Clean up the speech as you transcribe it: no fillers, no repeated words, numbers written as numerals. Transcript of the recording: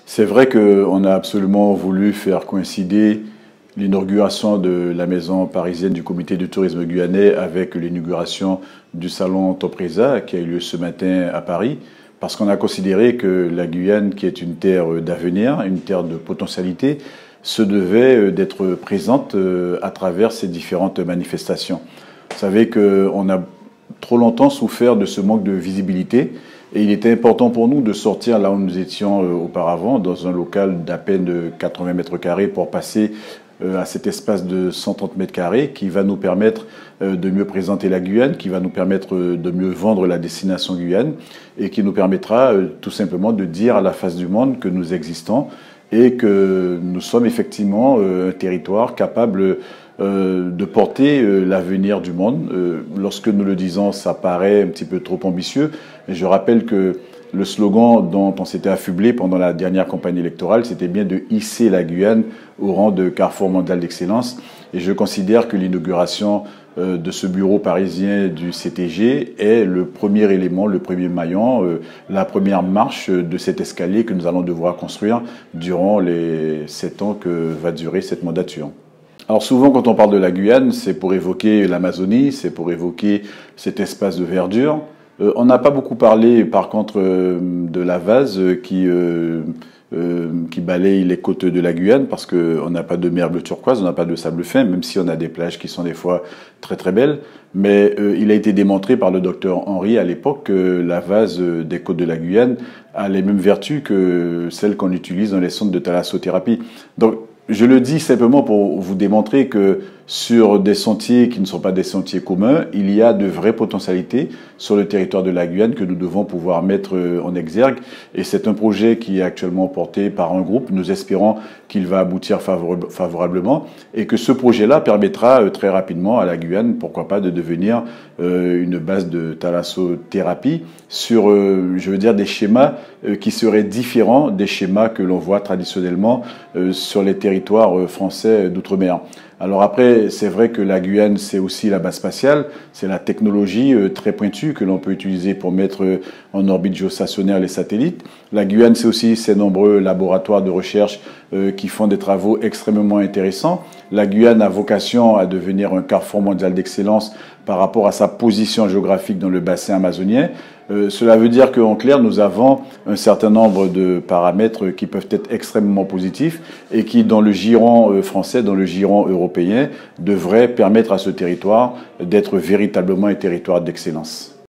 C'est vrai qu'on a absolument voulu faire coïncider l'inauguration de la maison parisienne du comité du tourisme guyanais avec l'inauguration du salon Topresa qui a eu lieu ce matin à Paris, parce qu'on a considéré que la Guyane, qui est une terre d'avenir, une terre de potentialité, se devait d'être présente à travers ces différentes manifestations. Vous savez qu'on a trop longtemps souffert de ce manque de visibilité. Et il était important pour nous de sortir là où nous étions auparavant, dans un local d'à peine 80 mètres carrés, pour passer à cet espace de 130 mètres carrés qui va nous permettre de mieux présenter la Guyane, qui va nous permettre de mieux vendre la destination Guyane et qui nous permettra tout simplement de dire à la face du monde que nous existons et que nous sommes effectivement un territoire capable de porter l'avenir du monde. Lorsque nous le disons, ça paraît un petit peu trop ambitieux. Et je rappelle que le slogan dont on s'était affublé pendant la dernière campagne électorale, c'était bien de hisser la Guyane au rang de carrefour mondial d'excellence. Et je considère que l'inauguration de ce bureau parisien du CTG est le premier élément, le premier maillon, la première marche de cet escalier que nous allons devoir construire durant les 7 ans que va durer cette mandature. Alors souvent, quand on parle de la Guyane, c'est pour évoquer l'Amazonie, c'est pour évoquer cet espace de verdure. On n'a pas beaucoup parlé, par contre, de la vase qui balaye les côtes de la Guyane, parce qu'on n'a pas de mer bleu turquoise, on n'a pas de sable fin, même si on a des plages qui sont des fois très très belles. Mais il a été démontré par le docteur Henry à l'époque que la vase des côtes de la Guyane a les mêmes vertus que celles qu'on utilise dans les centres de thalassothérapie. Donc, je le dis simplement pour vous démontrer que sur des sentiers qui ne sont pas des sentiers communs, il y a de vraies potentialités sur le territoire de la Guyane que nous devons pouvoir mettre en exergue. Et c'est un projet qui est actuellement porté par un groupe. Nous espérons qu'il va aboutir favorablement et que ce projet-là permettra très rapidement à la Guyane, pourquoi pas, de devenir une base de thalassothérapie sur, je veux dire, des schémas qui seraient différents des schémas que l'on voit traditionnellement sur les territoires français d'outre-mer. Alors après, c'est vrai que la Guyane, c'est aussi la base spatiale, c'est la technologie très pointue que l'on peut utiliser pour mettre en orbite géostationnaire les satellites. La Guyane, c'est aussi ces nombreux laboratoires de recherche qui font des travaux extrêmement intéressants. La Guyane a vocation à devenir un carrefour mondial d'excellence par rapport à sa position géographique dans le bassin amazonien. Cela veut dire qu'en clair, nous avons un certain nombre de paramètres qui peuvent être extrêmement positifs et qui, dans le giron français, dans le giron européen, devraient permettre à ce territoire d'être véritablement un territoire d'excellence.